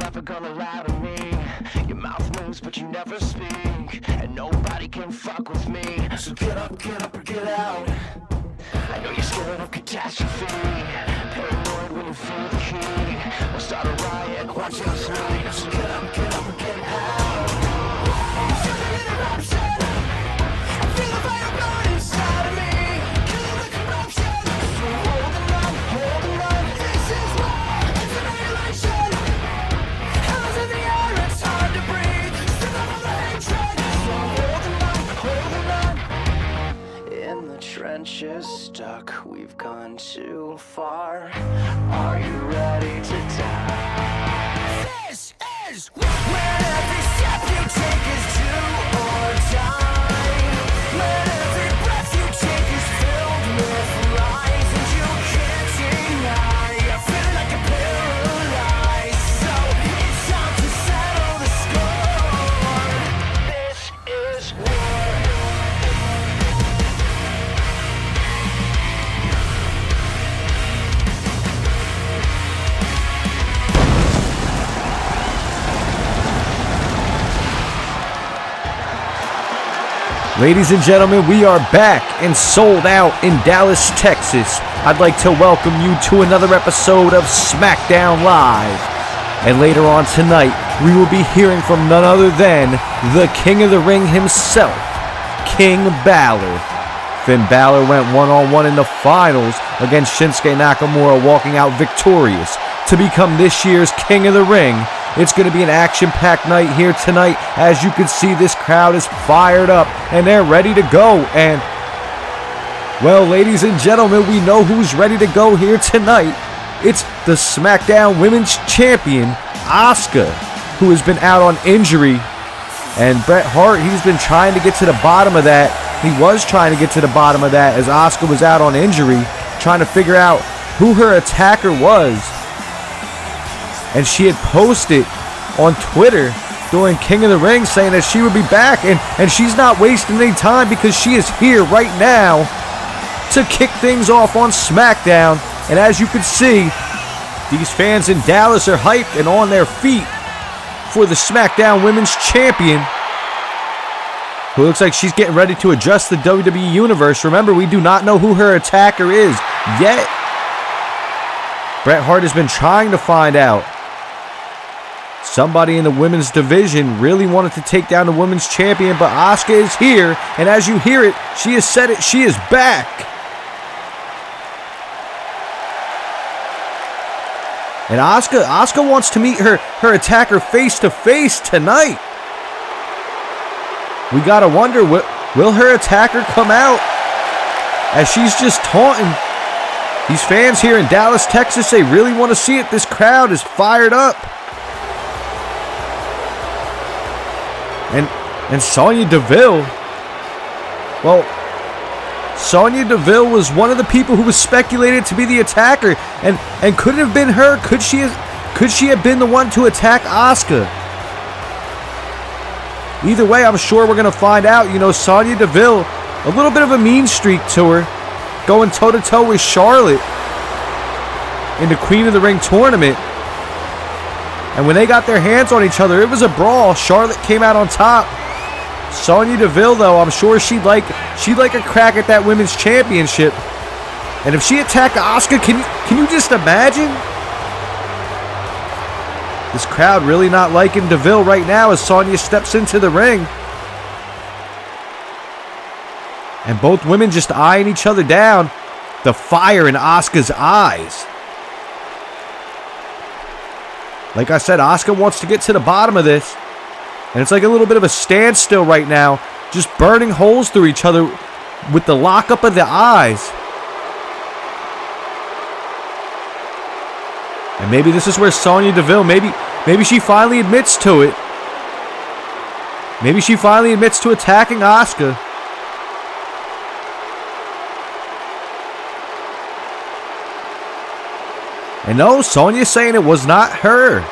never gonna lie to me. Your mouth moves but you never speak, and nobody can fuck with me. So get up or get out. I know you're scared of catastrophe, paranoid when you feel the heat. We'll start a riot, watch your three. So get up or get out. Feel the interruption, I feel the fire burn inside of me. Kill the corruption, so holding on. This is war, it's annihilation. Hell's in the air, it's hard to breathe. Step up on the hatred, so holding on. In the trenches, stuck, we've gone too far. Are you ready to die? This is when every step you take is do or die. When every breath you take is filled with lies, and you can't deny. You're feeling like you're paralyzed, so it's time to settle the score. This is war. Ladies and gentlemen, we are back and sold out in Dallas, Texas. I'd like to welcome you to another episode of Smackdown Live. And later on tonight, we will be hearing from none other than the King of the Ring himself, King Balor. Finn Balor went one-on-one in the finals against Shinsuke Nakamura, walking out victorious to become this year's King of the Ring. It's going to be an action-packed night here tonight. As you can see, this crowd is fired up and they're ready to go. And, well, ladies and gentlemen, we know who's ready to go here tonight. It's the SmackDown Women's Champion, Asuka, who has been out on injury. And Bret Hart, he's been trying to get to the bottom of that. He was trying to get to the bottom of that as Asuka was out on injury, trying to figure out who her attacker was. And she had posted on Twitter during King of the Ring saying that she would be back. And she's not wasting any time because she is here right now to kick things off on SmackDown. And as you can see, these fans in Dallas are hyped and on their feet for the SmackDown Women's Champion, who looks like she's getting ready to address the WWE Universe. Remember, we do not know who her attacker is yet. Bret Hart has been trying to find out. Somebody in the women's division really wanted to take down the women's champion, but Asuka is here, and as you hear it, she has said it, she is back. And Asuka wants to meet her attacker face to face tonight. We gotta wonder, will her attacker come out? As she's just taunting these fans here in Dallas, Texas. They really want to see it. This crowd is fired up. And Sonya Deville, well, Sonya Deville was one of the people who was speculated to be the attacker, and could it have been her? Could she have been the one to attack Asuka? Either way, I'm sure we're gonna find out. You know, Sonya Deville, a little bit of a mean streak to her, going toe-to-toe with Charlotte in the Queen of the Ring tournament. And when they got their hands on each other, it was a brawl. Charlotte came out on top. Sonya Deville, though, I'm sure she'd like a crack at that women's championship. And if she attacked Asuka, can you just imagine? This crowd really not liking Deville right now as Sonya steps into the ring. And both women just eyeing each other down. The fire in Asuka's eyes. Like I said, Asuka wants to get to the bottom of this. And it's like a little bit of a standstill right now. Just burning holes through each other with the lockup of the eyes. And maybe this is where Sonya Deville, maybe she finally admits to it. Maybe she finally admits to attacking Asuka. And no, Sonya's saying it was not her.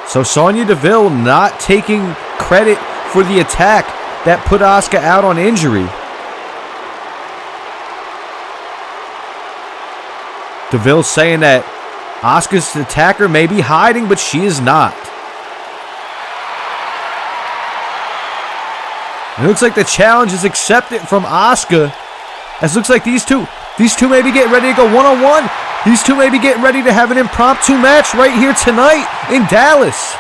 So Sonya Deville not taking credit for the attack that put Asuka out on injury. Deville saying that Asuka's attacker may be hiding, but she is not. It looks like the challenge is accepted from Asuka. As it looks like these two may be getting ready to go one-on-one. These two may be getting ready to have an impromptu match right here tonight in Dallas.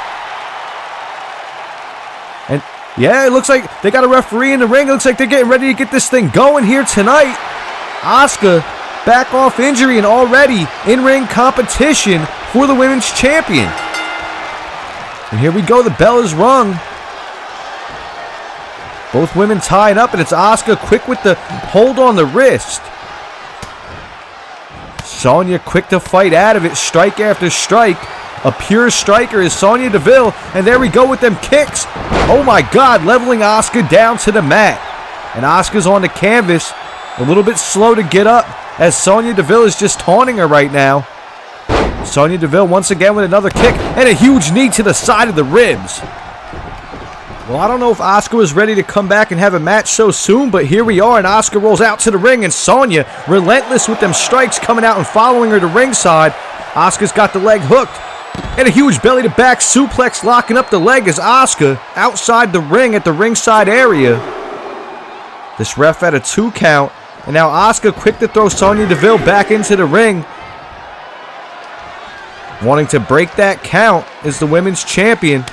And yeah, it looks like they got a referee in the ring. It looks like they're getting ready to get this thing going here tonight. Asuka back off injury and already in-ring competition for the Women's Champion. And here we go, the bell is rung. Both women tied up, and it's Asuka quick with the hold on the wrist. Sonya quick to fight out of it, strike after strike. A pure striker is Sonya Deville, and there we go with them kicks. Oh my God, leveling Asuka down to the mat. And Asuka's on the canvas, a little bit slow to get up, as Sonya Deville is just taunting her right now. Sonya Deville once again with another kick, and a huge knee to the side of the ribs. Well, I don't know if Asuka was ready to come back and have a match so soon, but here we are, and Asuka rolls out to the ring, and Sonya, relentless with them strikes, coming out and following her to ringside. Asuka's got the leg hooked, and a huge belly-to-back suplex locking up the leg as Asuka outside the ring at the ringside area. This ref at a 2 count, and now Asuka quick to throw Sonya Deville back into the ring. Wanting to break that count is the Women's Champion.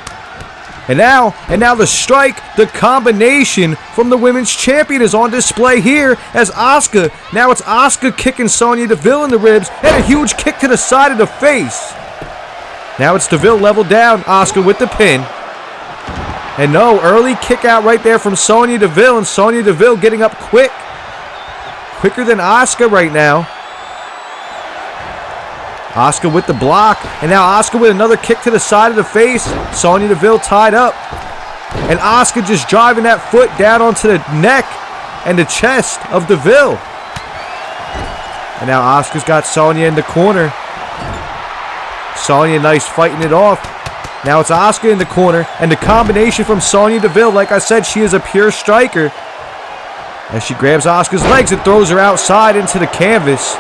And now the strike, the combination from the Women's Champion is on display here as Asuka. Now it's Asuka kicking Sonya Deville in the ribs and a huge kick to the side of the face. Now it's Deville leveled down, Asuka with the pin. And no, early kick out right there from Sonya Deville, and Sonya Deville getting up quick. Quicker than Asuka right now. Asuka with the block, and now Asuka with another kick to the side of the face. Sonya Deville tied up, and Asuka just driving that foot down onto the neck and the chest of Deville. And now Asuka's got Sonya in the corner. Sonya nice fighting it off. Now it's Asuka in the corner, and the combination from Sonya Deville, like I said, she is a pure striker. As she grabs Asuka's legs and throws her outside into the canvas.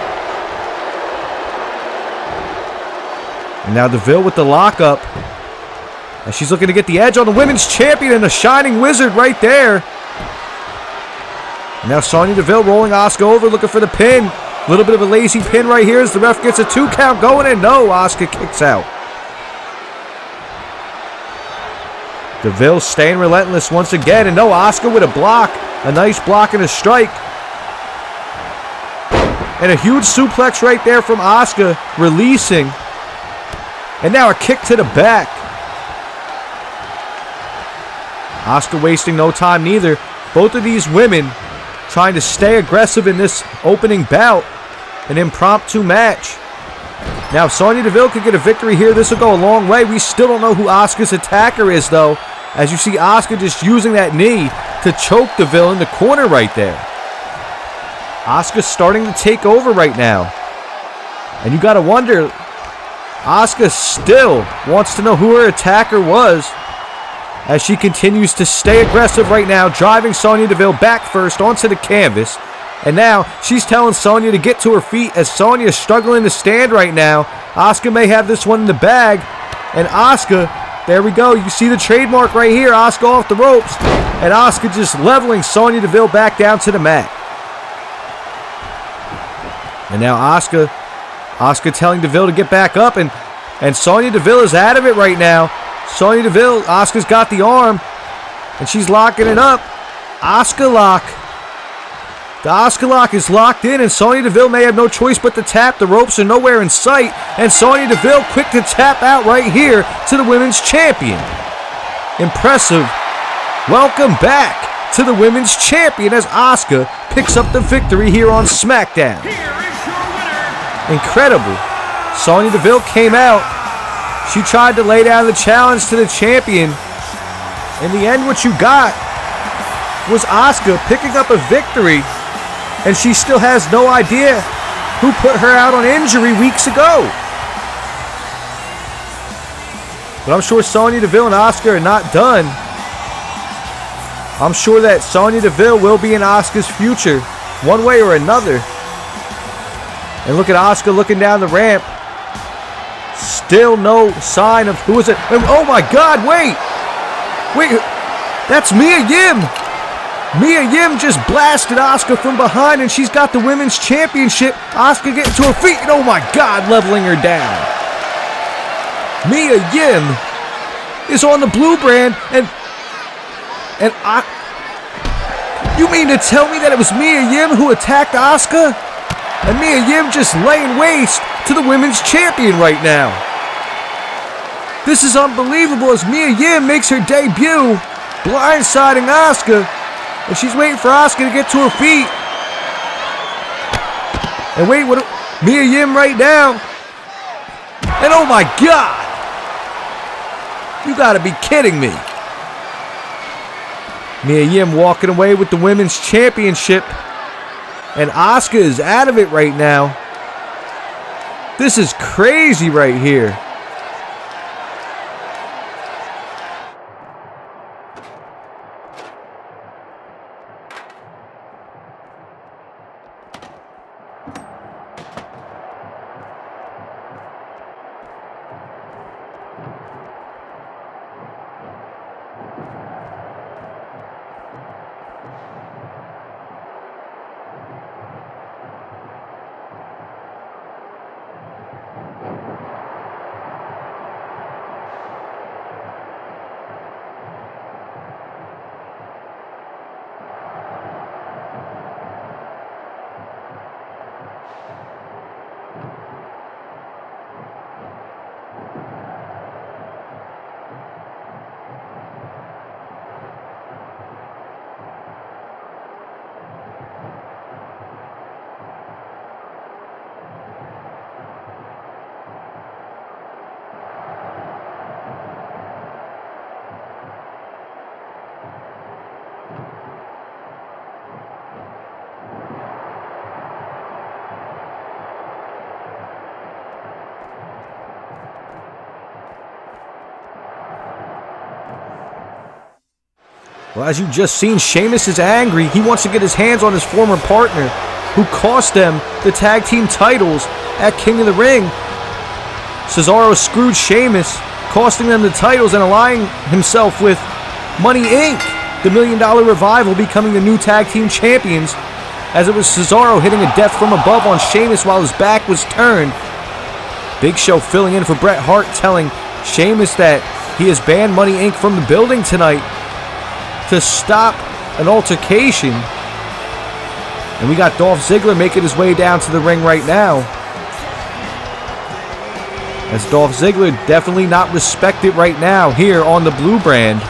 And now Deville with the lockup. And she's looking to get the edge on the Women's Champion, and the Shining Wizard right there. And now Sonya Deville rolling Asuka over, looking for the pin. A little bit of a lazy pin right here as the ref gets a 2 count going, and no, Asuka kicks out. Deville staying relentless once again, and no, Asuka with a block. A nice block and a strike. And a huge suplex right there from Asuka, releasing. And now a kick to the back. Asuka wasting no time neither. Both of these women trying to stay aggressive in this opening bout. An impromptu match. Now if Sonya Deville could get a victory here, this will go a long way. We still don't know who Asuka's attacker is though. As you see Asuka just using that knee to choke Deville in the corner right there. Asuka's starting to take over right now. And you gotta wonder, Asuka still wants to know who her attacker was as she continues to stay aggressive right now, driving Sonya Deville back first onto the canvas. And now she's telling Sonya to get to her feet as Sonya is struggling to stand right now. Asuka may have this one in the bag. And Asuka, there we go. You see the trademark right here. Asuka off the ropes. And Asuka just leveling Sonya Deville back down to the mat. And now Asuka telling Deville to get back up, and Sonya Deville is out of it right now. Sonya Deville, Asuka's got the arm, and she's locking it up. Asuka lock. The Asuka lock is locked in, and Sonya Deville may have no choice but to tap. The ropes are nowhere in sight, and Sonya Deville quick to tap out right here to the Women's Champion. Impressive. Welcome back to the Women's Champion as Asuka picks up the victory here on Smackdown. Incredible. Sonya Deville came out. She tried to lay down the challenge to the champion. In the end, what you got was Asuka picking up a victory, and she still has no idea who put her out on injury weeks ago. But I'm sure Sonya Deville and Asuka are not done. I'm sure that Sonya Deville will be in Asuka's future, one way or another. And look at Asuka looking down the ramp. Still no sign of who is it. Oh my God, wait. That's Mia Yim. Mia Yim just blasted Asuka from behind, and she's got the women's championship. Asuka getting to her feet, and oh my God, leveling her down. Mia Yim is on the blue brand, and you mean to tell me that it was Mia Yim who attacked Asuka? And Mia Yim just laying waste to the women's champion right now. This is unbelievable as Mia Yim makes her debut, blindsiding Asuka. And she's waiting for Asuka to get to her feet. And wait, what? Mia Yim right now. And oh my God! You gotta be kidding me. Mia Yim walking away with the women's championship. And Asuka is out of it right now. This is crazy right here. Well, as you just seen, Sheamus is angry. He wants to get his hands on his former partner, who cost them the tag team titles at King of the Ring. Cesaro screwed Sheamus, costing them the titles and allying himself with Money Inc., the $1 Million Revival, becoming the new tag team champions, as it was Cesaro hitting a death from above on Sheamus while his back was turned. Big Show filling in for Bret Hart, telling Sheamus that he has banned Money Inc. from the building tonight to stop an altercation. And we got Dolph Ziggler making his way down to the ring right now, as Dolph Ziggler definitely not respected right now here on the blue brand.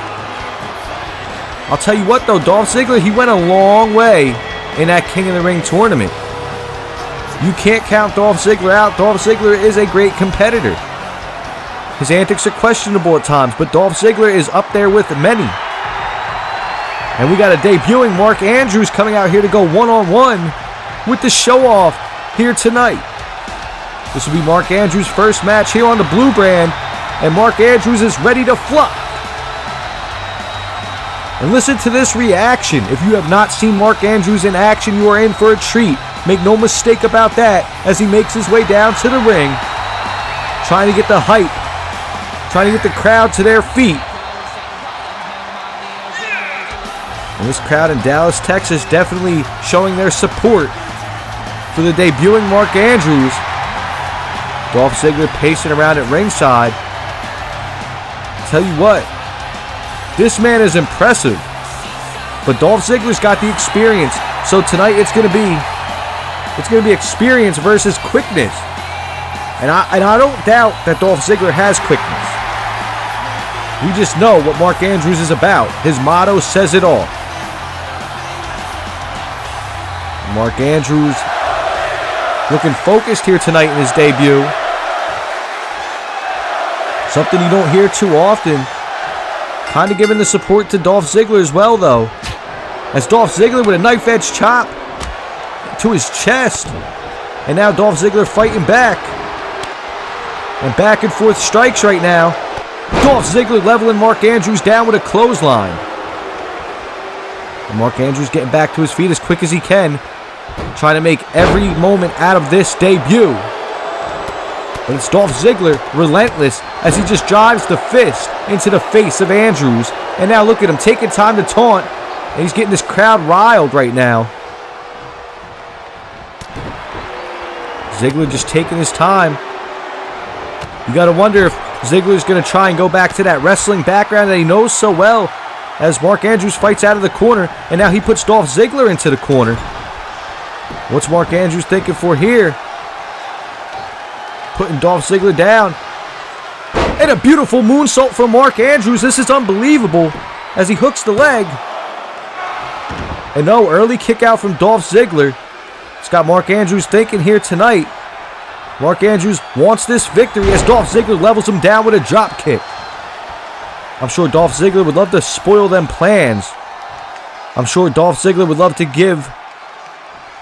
I'll tell you what though, Dolph Ziggler, he went a long way in that King of the Ring tournament. You can't count Dolph Ziggler out. Dolph Ziggler is a great competitor. His antics are questionable at times, but Dolph Ziggler is up there with many. And we got a debuting Mark Andrews coming out here to go one-on-one with the show-off here tonight. This will be Mark Andrews' first match here on the blue brand, and Mark Andrews is ready to flop. And listen to this reaction. If you have not seen Mark Andrews in action, you are in for a treat. Make no mistake about that, as he makes his way down to the ring, trying to get the hype, trying to get the crowd to their feet. And this crowd in Dallas, Texas, definitely showing their support for the debuting Mark Andrews. Dolph Ziggler pacing around at ringside. Tell you what, this man is impressive. But Dolph Ziggler's got the experience. So tonight it's gonna be experience versus quickness. And I don't doubt that Dolph Ziggler has quickness. We just know what Mark Andrews is about. His motto says it all. Mark Andrews looking focused here tonight in his debut. Something you don't hear too often. Kind of giving the support to Dolph Ziggler as well, though. As Dolph Ziggler with a knife-edge chop to his chest. And now Dolph Ziggler fighting back. And back and forth strikes right now. Dolph Ziggler leveling Mark Andrews down with a clothesline. And Mark Andrews getting back to his feet as quick as he can, trying to make every moment out of this debut. But it's Dolph Ziggler, relentless, as he just drives the fist into the face of Andrews. And now look at him taking time to taunt. And he's getting this crowd riled right now. Ziggler just taking his time. You got to wonder if Ziggler's going to try and go back to that wrestling background that he knows so well, as Mark Andrews fights out of the corner, and now he puts Dolph Ziggler into the corner. What's Mark Andrews thinking for here? Putting Dolph Ziggler down. And a beautiful moonsault from Mark Andrews. This is unbelievable as he hooks the leg. And no, early kick out from Dolph Ziggler. It's got Mark Andrews thinking here tonight. Mark Andrews wants this victory as Dolph Ziggler levels him down with a drop kick. I'm sure Dolph Ziggler would love to spoil them plans. I'm sure Dolph Ziggler would love to give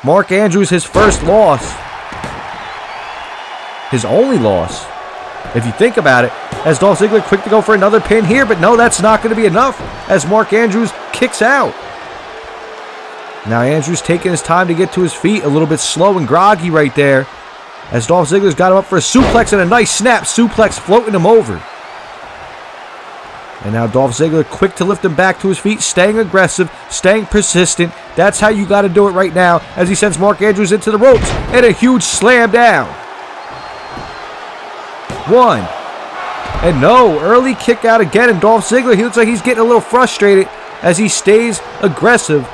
Mark Andrews his first loss. His only loss, if you think about it, as Dolph Ziggler quick to go for another pin here, but no, that's not going to be enough as Mark Andrews kicks out. Now Andrews taking his time to get to his feet, a little bit slow and groggy right there, as Dolph Ziggler's got him up for a suplex and a nice snap suplex floating him over. And now Dolph Ziggler quick to lift him back to his feet, staying aggressive, staying persistent. That's how you got to do it right now as he sends Mark Andrews into the ropes and a huge slam down. One. And no, early kick out again, and Dolph Ziggler, he looks like he's getting a little frustrated as he stays aggressive,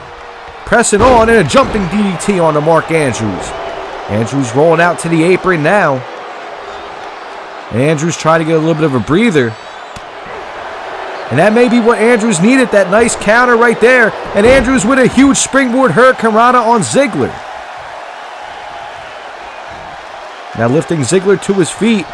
pressing on, and a jumping DDT on to Mark Andrews. Andrews rolling out to the apron now. And Andrews trying to get a little bit of a breather. And that may be what Andrews needed, that nice counter right there. And Andrews with a huge springboard hurricanrana on Ziggler. Now lifting Ziggler to his feet.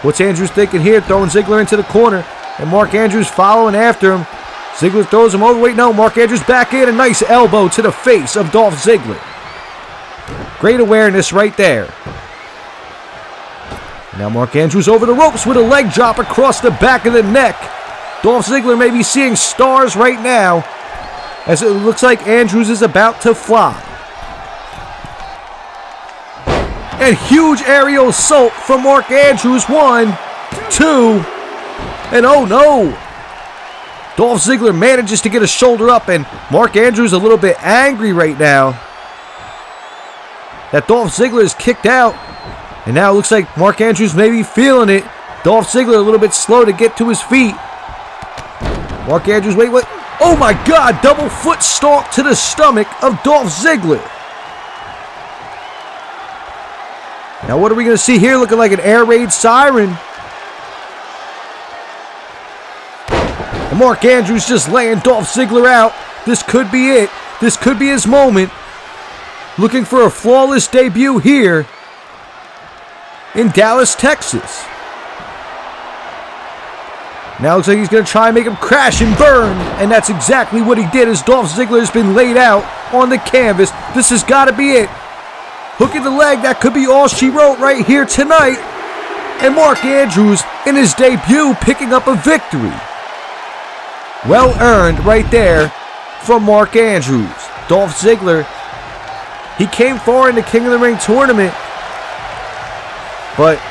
What's Andrews thinking here? Throwing Ziggler into the corner. And Mark Andrews following after him. Ziggler throws him over. Wait, no. Mark Andrews back in. A nice elbow to the face of Dolph Ziggler. Great awareness right there. Now Mark Andrews over the ropes with a leg drop across the back of the neck. Dolph Ziggler may be seeing stars right now as it looks like Andrews is about to fly. And huge aerial assault from Mark Andrews. 1, 2, and oh no. Dolph Ziggler manages to get a shoulder up, and Mark Andrews a little bit angry right now that Dolph Ziggler is kicked out. And now it looks like Mark Andrews may be feeling it. Dolph Ziggler a little bit slow to get to his feet. Mark Andrews, wait, what? Oh my God, double foot stomp to the stomach of Dolph Ziggler. Now what are we going to see here? Looking like an air raid siren. And Mark Andrews just laying Dolph Ziggler out. This could be it. This could be his moment. Looking for a flawless debut here in Dallas, Texas. Now looks like he's going to try and make him crash and burn. And that's exactly what he did as Dolph Ziggler has been laid out on the canvas. This has got to be it. Hooking the leg, that could be all she wrote right here tonight. And Mark Andrews in his debut picking up a victory. Well earned right there from Mark Andrews. Dolph Ziggler, he came far in the King of the Ring tournament. But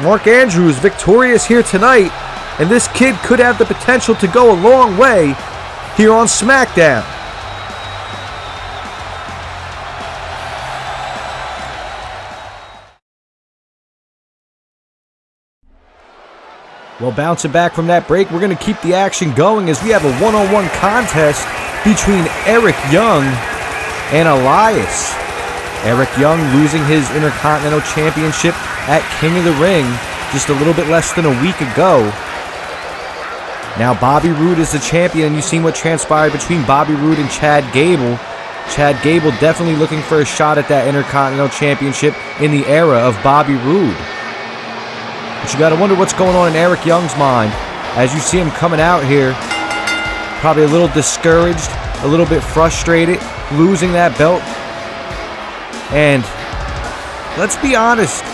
Mark Andrews victorious here tonight. And this kid could have the potential to go a long way here on Smackdown. Well, bouncing back from that break, we're going to keep the action going as we have a one-on-one contest between Eric Young and Elias. Eric Young losing his Intercontinental Championship at King of the Ring just a little bit less than a week ago. Now Bobby Roode is the champion, and you've seen what transpired between Bobby Roode and Chad Gable. Chad Gable definitely looking for a shot at that Intercontinental Championship in the era of Bobby Roode. But you got to wonder what's going on in Eric Young's mind as you see him coming out here. Probably a little discouraged, a little bit frustrated, losing that belt. And let's be honest,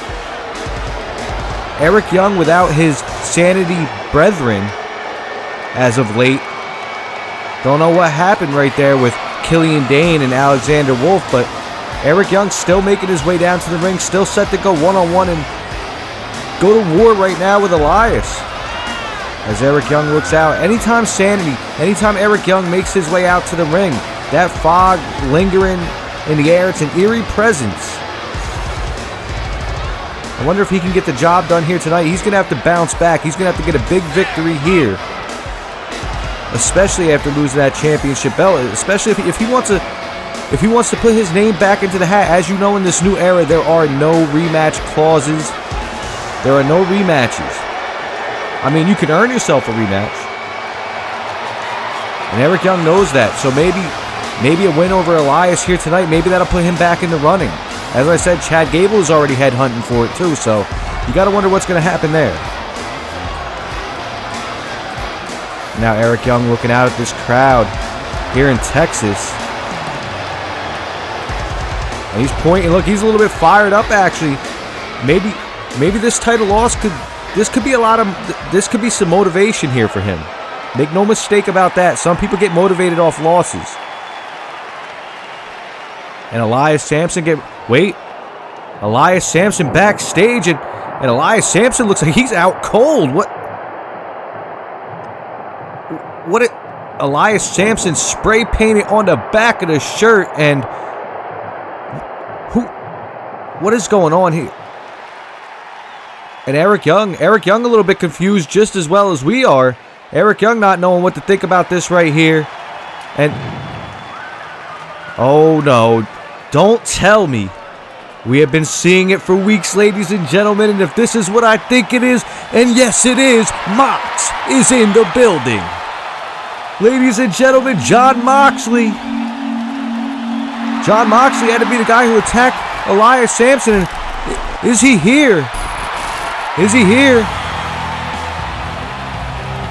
Eric Young without his sanity brethren as of late. Don't know what happened right there with Killian Dane and Alexander Wolf, but Eric Young still making his way down to the ring, still set to go one-on-one and go to war right now with Elias. As Eric Young looks out, anytime Eric Young makes his way out to the ring, that fog lingering in the air, it's an eerie presence. I wonder if he can get the job done here tonight. He's going to have to bounce back. He's going to have to get a big victory here, especially after losing that championship belt. Especially if he wants to put his name back into the hat. As you know, in this new era, there are no rematch clauses. There are no rematches. I mean, you can earn yourself a rematch, and Eric Young knows that. So maybe a win over Elias here tonight, maybe that'll put him back in the running. As I said, Chad Gable is already headhunting for it too, so you got to wonder what's going to happen there. Now Eric Young looking out at this crowd here in Texas. And he's pointing. Look, he's a little bit fired up actually. Maybe this title loss could be some motivation here for him. Make no mistake about that. Some people get motivated off losses. And Elias Sampson backstage, and Elias Sampson looks like he's out cold. Elias Sampson spray painted on the back of the shirt, and what is going on here? And Eric Young a little bit confused just as well as we are. Eric Young not knowing what to think about this right here. And oh no, don't tell me. We have been seeing it for weeks, ladies and gentlemen, and if this is what I think it is, and yes it is, Mox is in the building. Ladies and gentlemen, Jon Moxley. Jon Moxley had to be the guy who attacked Elias Sampson. And is he here? Is he here?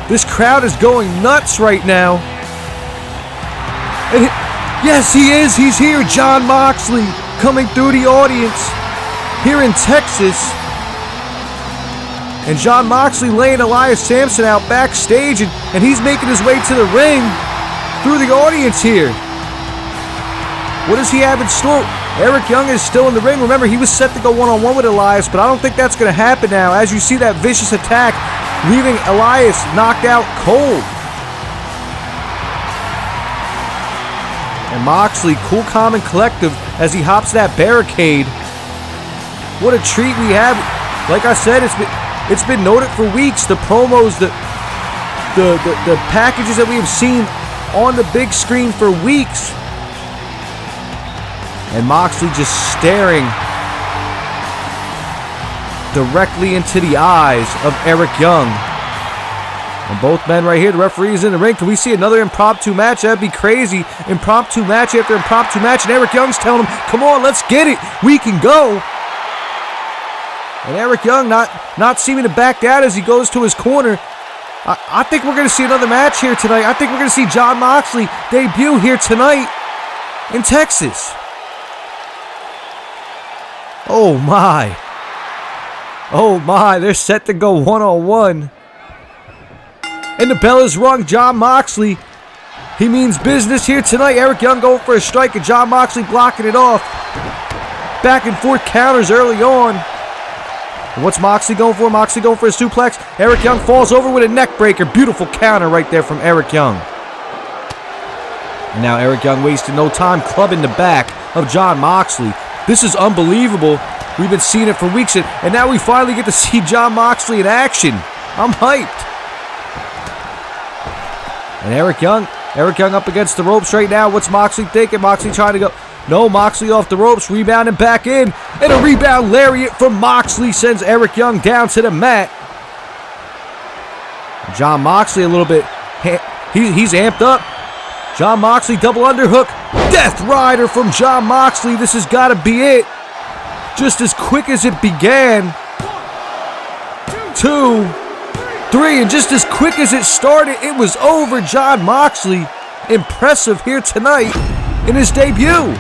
This crowd is going nuts right now. And yes, he is. He's here. Jon Moxley coming through the audience here in Texas. And Jon Moxley laying Elias Sampson out backstage, and he's making his way to the ring through the audience here. What does he have in store? Eric Young is still in the ring. Remember, he was set to go one-on-one with Elias, but I don't think that's going to happen now. As you see that vicious attack, leaving Elias knocked out cold. And Moxley, cool, calm, and collective as he hops that barricade. What a treat we have. Like I said, it's been noted for weeks. The promos, the packages that we have seen on the big screen for weeks. And Moxley just staring directly into the eyes of Eric Young. And both men right here, the referee's in the ring. Can we see another impromptu match? That'd be crazy. Impromptu match after impromptu match. And Eric Young's telling him, come on, let's get it. We can go. And Eric Young not seeming to back down as he goes to his corner. I think we're going to see another match here tonight. I think we're going to see Jon Moxley debut here tonight in Texas. Oh my. Oh my, they're set to go one-on-one. And the bell is rung. Jon Moxley, he means business here tonight. Eric Young going for a strike and Jon Moxley blocking it off. Back and forth counters early on. And what's Moxley going for? Moxley going for a suplex. Eric Young falls over with a neck breaker. Beautiful counter right there from Eric Young. And now Eric Young wasting no time clubbing the back of Jon Moxley. This is unbelievable. We've been seeing it for weeks, and now we finally get to see Jon Moxley in action. I'm hyped. And Eric Young up against the ropes right now. What's Moxley thinking? Moxley trying to go. No, Moxley off the ropes, rebounding back in. And a rebound lariat from Moxley sends Eric Young down to the mat. Jon Moxley a little bit, he's amped up. Jon Moxley double underhook. Death Rider from Jon Moxley. This has got to be it. Just as quick as it began. 1, 2, 3. And just as quick as it started, it was over. Jon Moxley, impressive here tonight in his debut.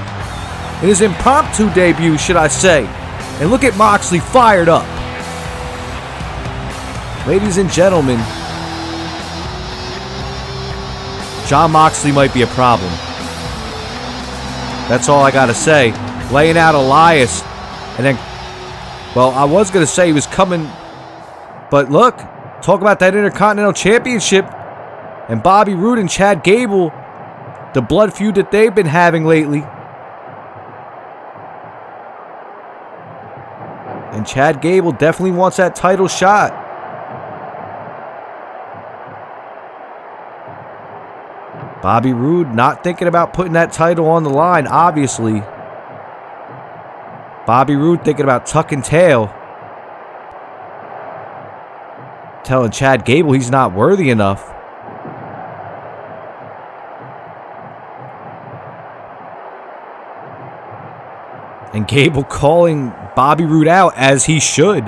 In his impromptu debut, should I say. And look at Moxley fired up. Ladies and gentlemen, Jon Moxley might be a problem. That's all I gotta say. Laying out Elias, and then, well, I was gonna say he was coming But look, talk about that Intercontinental Championship and Bobby Roode and Chad Gable, the blood feud that they've been having lately. And Chad Gable definitely wants that title shot. Bobby Roode not thinking about putting that title on the line, obviously. Bobby Roode thinking about tucking tail. Telling Chad Gable he's not worthy enough. And Gable calling Bobby Roode out, as he should.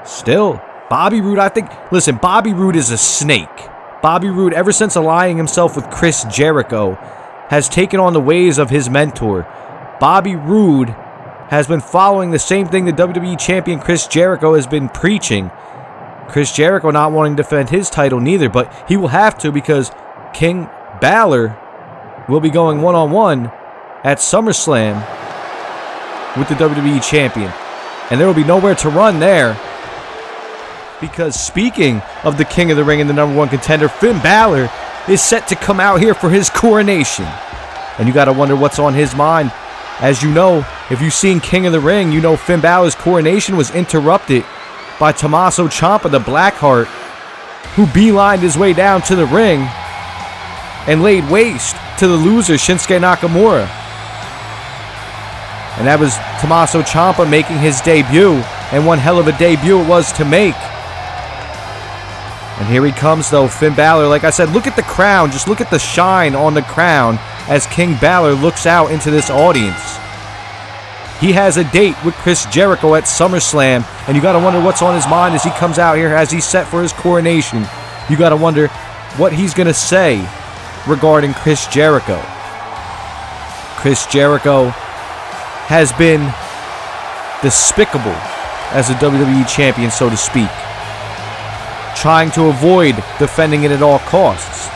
Still, Bobby Roode, I think... Listen, Bobby Roode is a snake. Bobby Roode, ever since aligning himself with Chris Jericho, has taken on the ways of his mentor. Bobby Roode has been following the same thing the WWE Champion Chris Jericho has been preaching. Chris Jericho not wanting to defend his title neither, but he will have to because King Balor will be going one-on-one at SummerSlam with the WWE Champion. And there will be nowhere to run there. Because speaking of the King of the Ring and the #1 contender, Finn Balor is set to come out here for his coronation. And you got to wonder what's on his mind. As you know, if you've seen King of the Ring, you know Finn Balor's coronation was interrupted by Tommaso Ciampa, the Blackheart, who beelined his way down to the ring and laid waste to the loser, Shinsuke Nakamura. And that was Tommaso Ciampa making his debut, and one hell of a debut it was to make. And here he comes, though, Finn Balor. Like I said, look at the crown. Just look at the shine on the crown as King Balor looks out into this audience. He has a date with Chris Jericho at SummerSlam, and you got to wonder what's on his mind as he comes out here, as he's set for his coronation. You got to wonder what he's going to say regarding Chris Jericho. Chris Jericho has been despicable as a WWE champion, so to speak, trying to avoid defending it at all costs.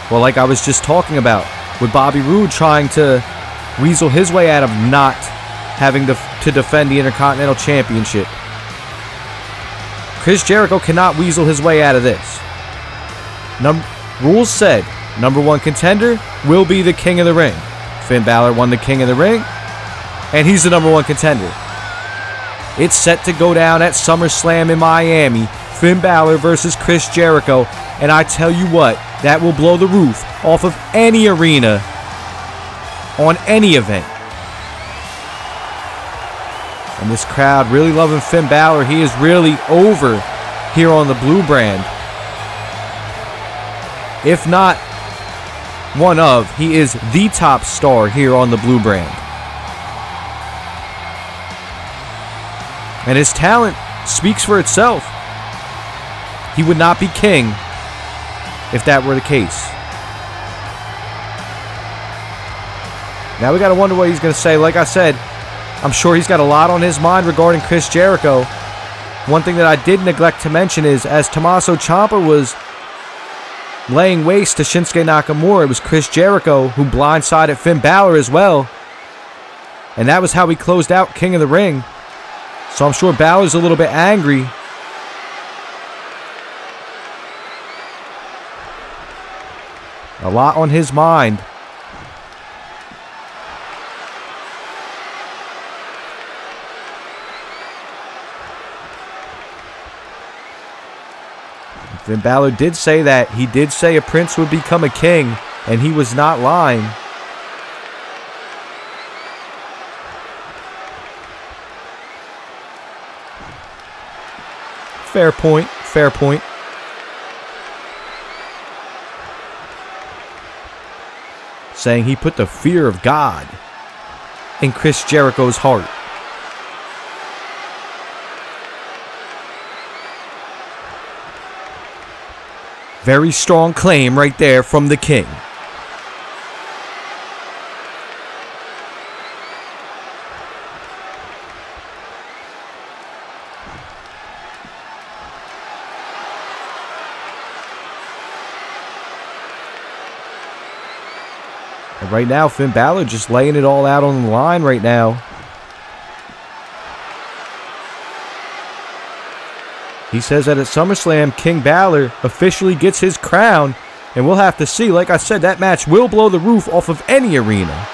Well, like I was just talking about, with Bobby Roode trying to weasel his way out of not having to defend the Intercontinental Championship. Chris Jericho cannot weasel his way out of this. Rules said, #1 contender will be the King of the Ring. Finn Balor won the King of the Ring, and he's the #1 contender. It's set to go down at SummerSlam in Miami. Finn Balor versus Chris Jericho. And I tell you what, that will blow the roof off of any arena on any event. And this crowd really loving Finn Balor. He is really over here on the blue brand. If not one of, he is the top star here on the blue brand. And his talent speaks for itself. He would not be king if that were the case. Now we got to wonder what he's going to say. Like I said, I'm sure he's got a lot on his mind regarding Chris Jericho. One thing that I did neglect to mention is, as Tommaso Ciampa was laying waste to Shinsuke Nakamura, it was Chris Jericho who blindsided Finn Balor as well. And that was how he closed out King of the Ring. So I'm sure Balor's a little bit angry. A lot on his mind. Finn Balor did say that. He did say a prince would become a king, and he was not lying. Fair point. Fair point. Saying he put the fear of God in Chris Jericho's heart. Very strong claim right there from the King. And right now, Finn Balor just laying it all out on the line right now. He says that at SummerSlam, King Balor officially gets his crown, and we'll have to see. Like I said, that match will blow the roof off of any arena.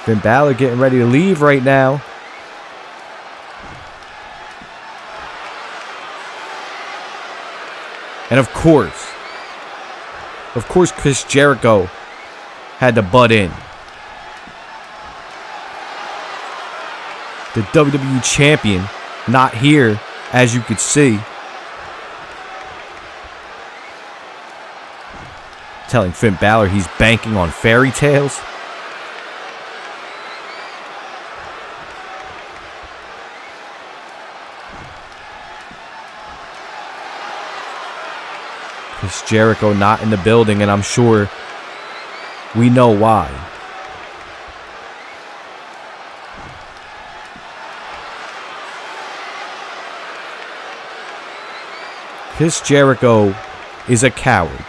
Finn Balor getting ready to leave right now. And of course, Chris Jericho had to butt in. The WWE Champion, not here, as you could see. Telling Finn Balor he's banking on fairy tales. Chris Jericho not in the building, and I'm sure we know why. Chris Jericho is a coward.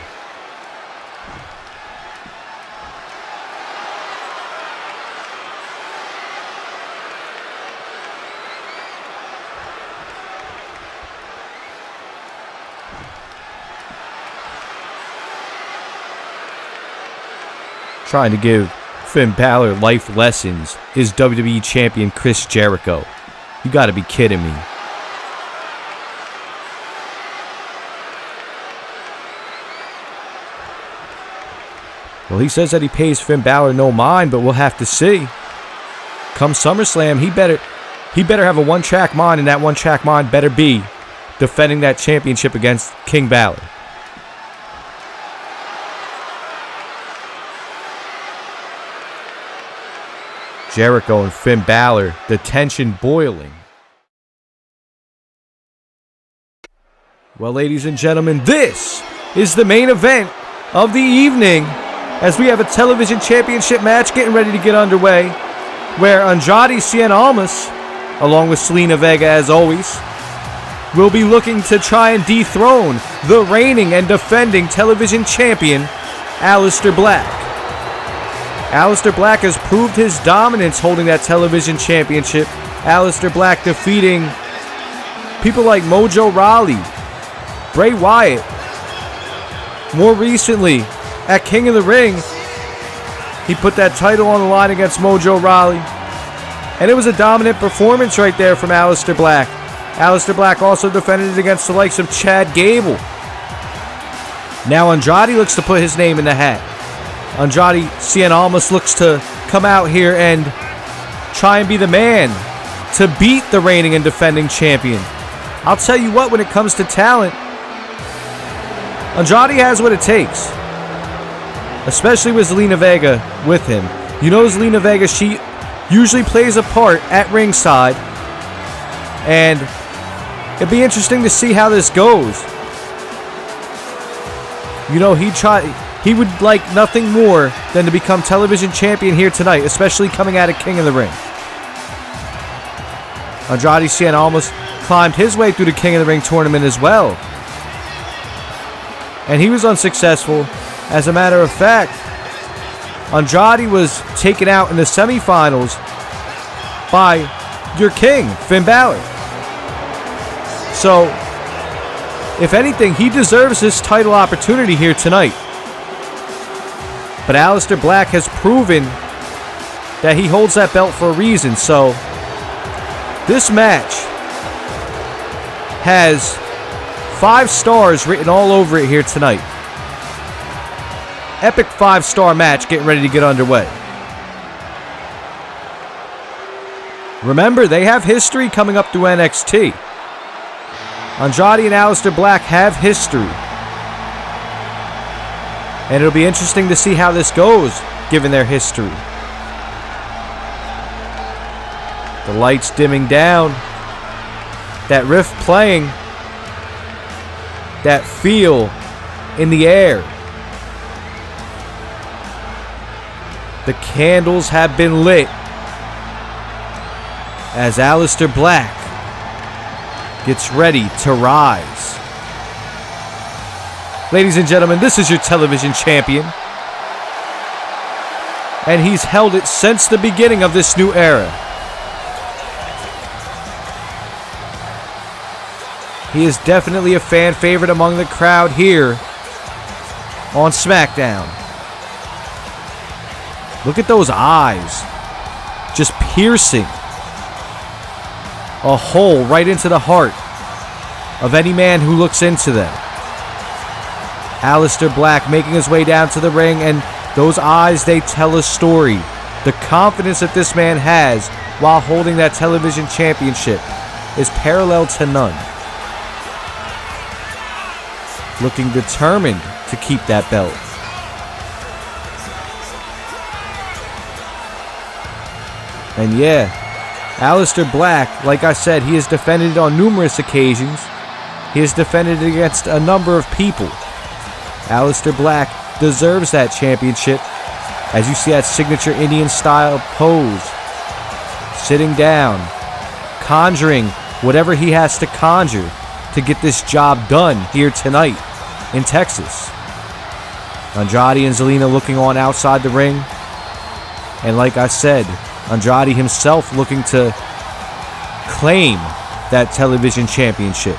Trying to give Finn Balor life lessons is WWE Champion Chris Jericho. You gotta be kidding me. Well, he says that he pays Finn Balor no mind, but we'll have to see. Come SummerSlam, he better have a one-track mind, and that one-track mind better be defending that championship against King Balor. Jericho and Finn Balor, the tension boiling. Well, ladies and gentlemen, this is the main event of the evening, as we have a television championship match getting ready to get underway, where Andrade Cien Almas, along with Zelina Vega as always, will be looking to try and dethrone the reigning and defending television champion, Aleister Black. Aleister Black has proved his dominance holding that television championship. Aleister Black defeating people like Mojo Rawley, Bray Wyatt. More recently, at King of the Ring, he put that title on the line against Mojo Rawley. And it was a dominant performance right there from Aleister Black. Aleister Black also defended it against the likes of Chad Gable. Now Andrade looks to put his name in the hat. Andrade Cien Almas looks to come out here and try and be the man to beat the reigning and defending champion. I'll tell you what, when it comes to talent, Andrade has what it takes. Especially with Zelina Vega with him. You know Zelina Vega, she usually plays a part at ringside. And it'd be interesting to see how this goes. You know, he would like nothing more than to become television champion here tonight, especially coming out of King of the Ring. Andrade Cien Almas climbed his way through the King of the Ring tournament as well. And he was unsuccessful. As a matter of fact, Andrade was taken out in the semifinals by your king, Finn Balor. So, if anything, he deserves this title opportunity here tonight. But Aleister Black has proven that he holds that belt for a reason. So, this match has 5 stars written all over it here tonight. Epic 5-star match getting ready to get underway. Remember, they have history coming up through NXT. Andrade and Aleister Black have history. And it'll be interesting to see how this goes, given their history. The lights dimming down. That riff playing. That feel in the air. The candles have been lit as Aleister Black gets ready to rise. Ladies and gentlemen, this is your television champion. And he's held it since the beginning of this new era. He is definitely a fan favorite among the crowd here on SmackDown. Look at those eyes. Just piercing a hole right into the heart of any man who looks into them. Aleister Black making his way down to the ring, and those eyes, they tell a story. The confidence that this man has while holding that television championship is parallel to none. Looking determined to keep that belt. And yeah, Aleister Black, like I said, he has defended it on numerous occasions. He has defended it against a number of people. Aleister Black deserves that championship. As you see that signature Indian style pose. Sitting down. Conjuring whatever he has to conjure to get this job done here tonight in Texas. Andrade and Zelina looking on outside the ring. And like I said, Andrade himself looking to claim that television championship.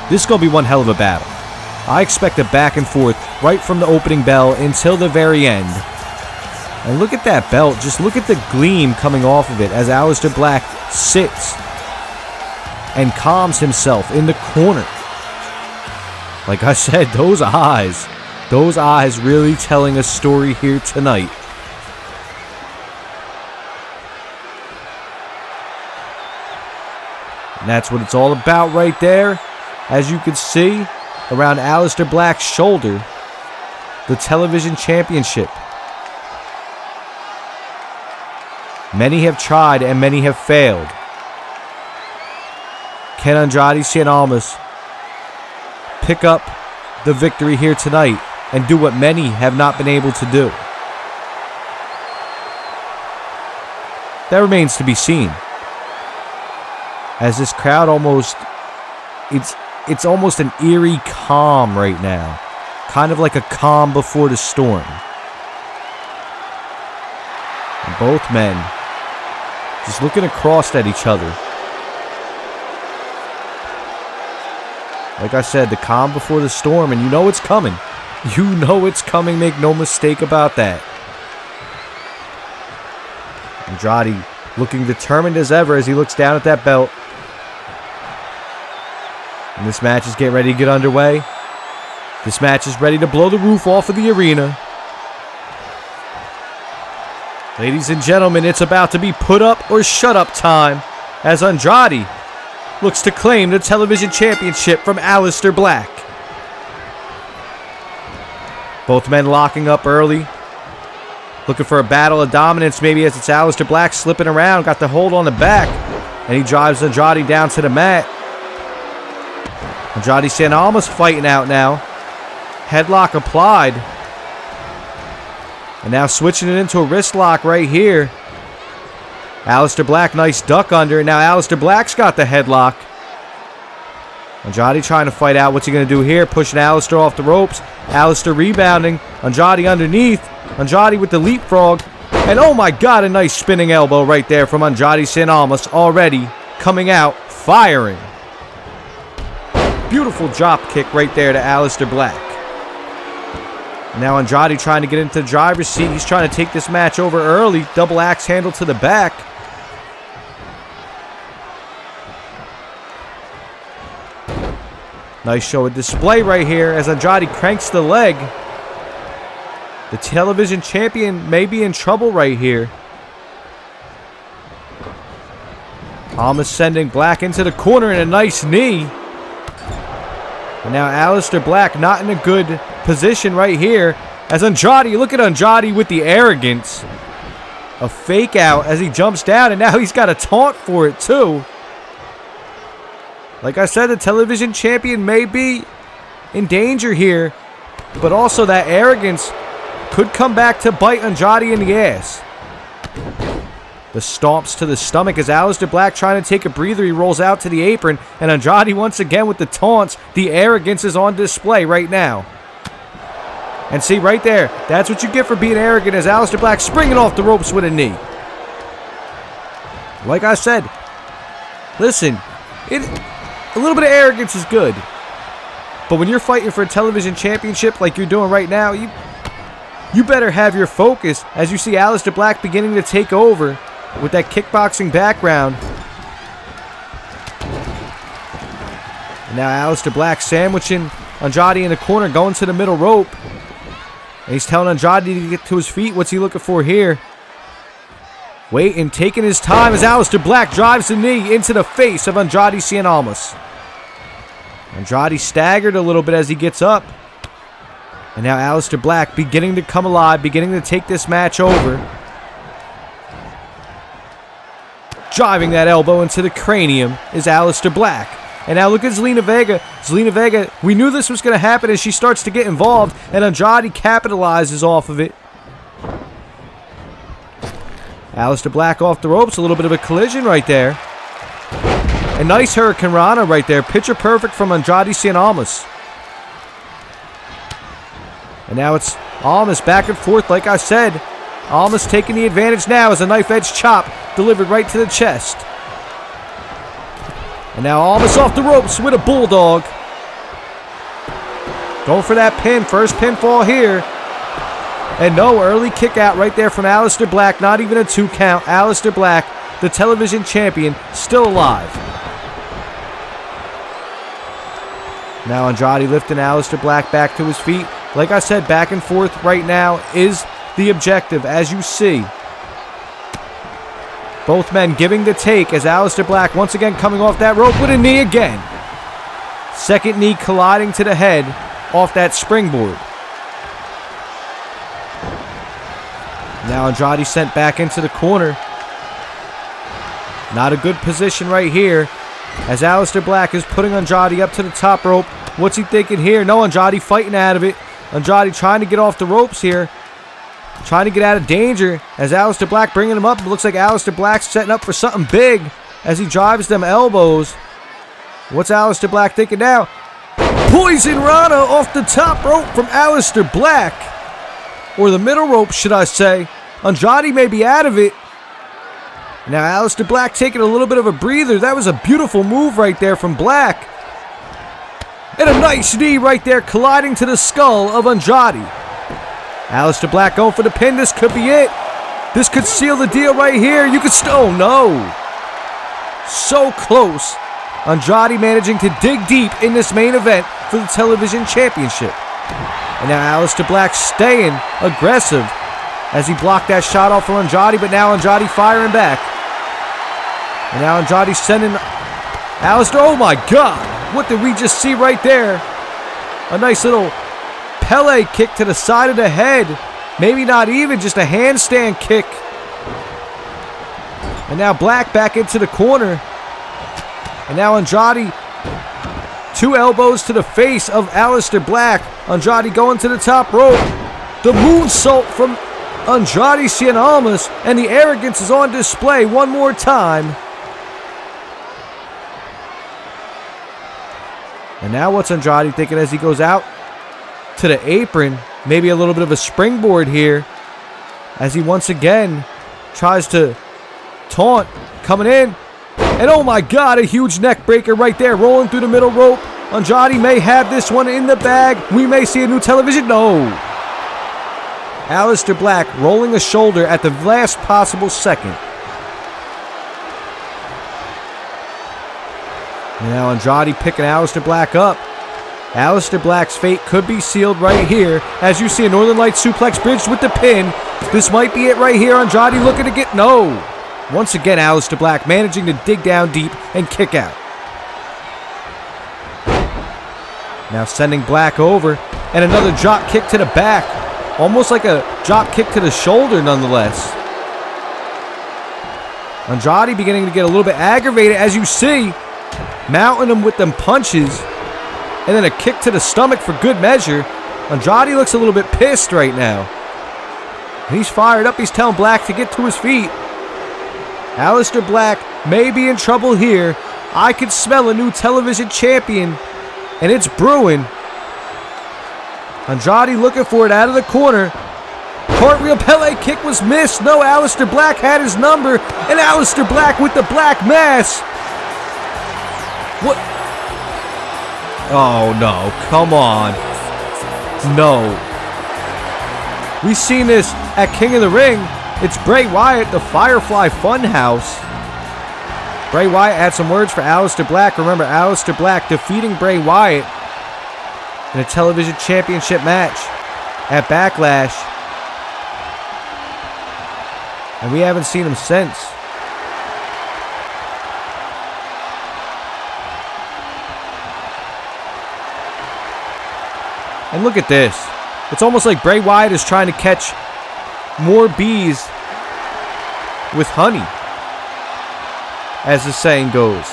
This is going to be one hell of a battle. I expect a back and forth right from the opening bell until the very end. And look at that belt. Just look at the gleam coming off of it as Aleister Black sits and calms himself in the corner. Like I said, those eyes really telling a story here tonight. And that's what it's all about right there. As you can see, around Aleister Black's shoulder, the television championship. Many have tried and many have failed. Can Andrade Cien Almas pick up the victory here tonight and do what many have not been able to do? That remains to be seen. As this crowd it's almost an eerie calm right now. Kind of like a calm before the storm. And both men just looking across at each other. Like I said, the calm before the storm, and you know it's coming. You know it's coming, make no mistake about that. Andrade looking determined as ever as he looks down at that belt. And this match is getting ready to get underway. This match is ready to blow the roof off of the arena. Ladies and gentlemen, it's about to be put up or shut up time as Andrade looks to claim the television championship from Aleister Black. Both men locking up early. Looking for a battle of dominance, maybe, as it's Aleister Black slipping around. Got the hold on the back. And he drives Andrade down to the mat. Andrade Cien Almas fighting out now. Headlock applied. And now switching it into a wrist lock right here. Aleister Black, nice duck under. And now Aleister Black's got the headlock. Andrade trying to fight out. What's he going to do here? Pushing Aleister off the ropes. Aleister rebounding. Andrade underneath. Andrade with the leapfrog. And oh my God, a nice spinning elbow right there from Andrade Cien Almas. Already coming out, firing. Beautiful drop kick right there to Aleister Black. Now Andrade trying to get into the driver's seat. He's trying to take this match over early. Double axe handle to the back. Nice show of display right here as Andrade cranks the leg. The television champion may be in trouble right here. Almas sending Black into the corner and a nice knee. And now Aleister Black not in a good position right here. As Andrade, look at Andrade with the arrogance. A fake out as he jumps down, and now he's got a taunt for it too. Like I said, the television champion may be in danger here. But also that arrogance could come back to bite Andrade in the ass. The stomps to the stomach as Aleister Black trying to take a breather. He rolls out to the apron. And Andrade once again with the taunts. The arrogance is on display right now. And see right there. That's what you get for being arrogant as Aleister Black springing off the ropes with a knee. Like I said, Listen, a little bit of arrogance is good. But when you're fighting for a television championship like you're doing right now, you better have your focus as you see Aleister Black beginning to take over with that kickboxing background. And now Aleister Black sandwiching Andrade in the corner, going to the middle rope. And he's telling Andrade to get to his feet. What's he looking for here? Waiting, taking his time as Aleister Black drives the knee into the face of Andrade Cien Almas. Andrade staggered a little bit as he gets up. And now Aleister Black beginning to come alive, beginning to take this match over. Driving that elbow into the cranium is Aleister Black. And now look at Zelina Vega. Zelina Vega, we knew this was going to happen as she starts to get involved. And Andrade capitalizes off of it. Aleister Black off the ropes. A little bit of a collision right there. A nice Hurricane Rana right there. Picture perfect from Andrade Cien Almas. And now it's Almas back and forth like I said. Almas taking the advantage now as a knife edge chop delivered right to the chest. And now Almas off the ropes with a bulldog. Going for that pin. First pinfall here. And no, early kick out right there from Aleister Black. Not even a 2 count. Aleister Black, the television champion, still alive. Now Andrade lifting Aleister Black back to his feet. Like I said, back and forth right now is the objective, as you see. Both men giving the take as Aleister Black once again coming off that rope with a knee again. Second knee colliding to the head off that springboard. Now Andrade sent back into the corner. Not a good position right here as Aleister Black is putting Andrade up to the top rope. What's he thinking here? No, Andrade fighting out of it. Andrade trying to get off the ropes here. Trying to get out of danger as Aleister Black bringing him up. It looks like Aleister Black's setting up for something big as he drives them elbows. What's Aleister Black thinking now? Poison Rana off the top rope from Aleister Black. Or the middle rope, should I say. Andrade may be out of it. Now Aleister Black taking a little bit of a breather. That was a beautiful move right there from Black. And a nice knee right there colliding to the skull of Andrade. Aleister Black going for the pin. This could be it. This could seal the deal right here. You could oh no. So close. Andrade managing to dig deep in this main event for the television championship. And now Aleister Black staying aggressive as he blocked that shot off from Andrade, but now Andrade firing back. And now Andrade sending Aleister. Oh my God. What did we just see right there? A nice little Pele kick to the side of the head. Maybe not even, just a handstand kick. And now Black back into the corner. And now Andrade, 2 elbows to the face of Aleister Black. Andrade going to the top rope. The moonsault from Andrade Cien Almas. And the arrogance is on display one more time. And now what's Andrade thinking as he goes out to the apron? Maybe a little bit of a springboard here as he once again tries to taunt. Coming in. And oh my God, a huge neck breaker right there. Rolling through the middle rope. Andrade may have this one in the bag. We may see a new television. No. Aleister Black rolling a shoulder at the last possible second. And now Andrade picking Aleister Black up. Aleister Black's fate could be sealed right here. As you see a Northern Lights suplex bridged with the pin. This might be it right here. Andrade looking to get no. Once again, Aleister Black managing to dig down deep and kick out. Now sending Black over. And another drop kick to the back. Almost like a drop kick to the shoulder nonetheless. Andrade beginning to get a little bit aggravated as you see. Mounting him with them punches. And then a kick to the stomach for good measure. Andrade looks a little bit pissed right now. And he's fired up. He's telling Black to get to his feet. Aleister Black may be in trouble here. I could smell a new television champion. And it's brewing. Andrade looking for it out of the corner. Cartwheel Pele kick was missed. No, Aleister Black had his number. And Aleister Black with the black mass. What? Oh, no. Come on. No. We've seen this at King of the Ring. It's Bray Wyatt, the Firefly Funhouse. Bray Wyatt had some words for Aleister Black. Remember, Aleister Black defeating Bray Wyatt in a television championship match at Backlash. And we haven't seen him since. And look at this. It's almost like Bray Wyatt is trying to catch more bees with honey, as the saying goes.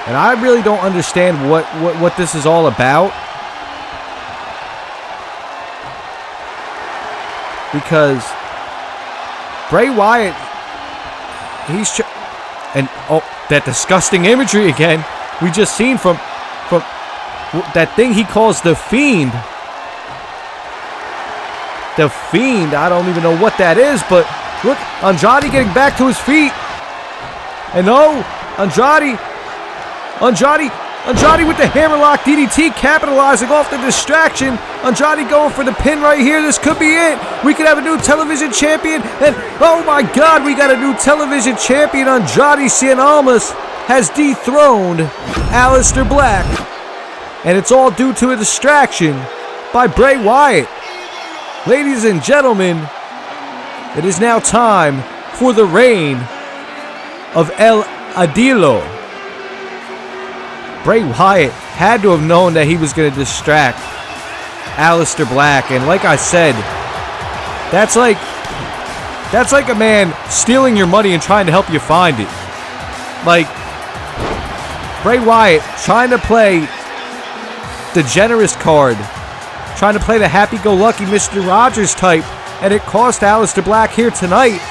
And I really don't understand what this is all about. Because Bray Wyatt, and oh, that disgusting imagery again we just seen from that thing he calls the Fiend. The Fiend, I don't even know what that is, but look, Andrade getting back to his feet. And oh, Andrade with the hammerlock DDT, capitalizing off the distraction. Andrade going for the pin right here. This could be it. We could have a new television champion. And oh my God, we got a new television champion. Andrade Cien Almas has dethroned Aleister Black. And it's all due to a distraction by Bray Wyatt. Ladies and gentlemen, it is now time for the reign of El Idolo. Bray Wyatt had to have known that he was going to distract Aleister Black. And like I said, that's like a man stealing your money and trying to help you find it. Like, Bray Wyatt trying to play the generous card, trying to play the happy-go-lucky Mr. Rogers type, and it cost Aleister Black here tonight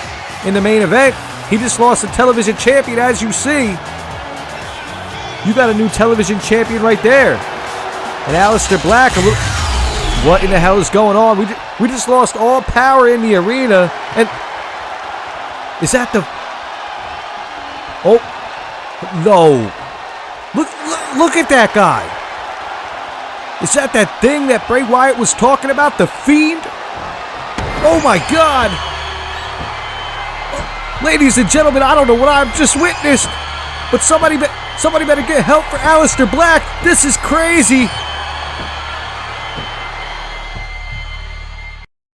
in the main event. He just lost the television champion, as you see. You got a new television champion right there. And Aleister Black, what in the hell is going on? We just lost all power in the arena. And is that the... Oh, no. Look at that guy. Is that thing that Bray Wyatt was talking about? The Fiend? Oh my God. Ladies and gentlemen, I don't know what I've just witnessed, but somebody better get help for Aleister Black. This is crazy.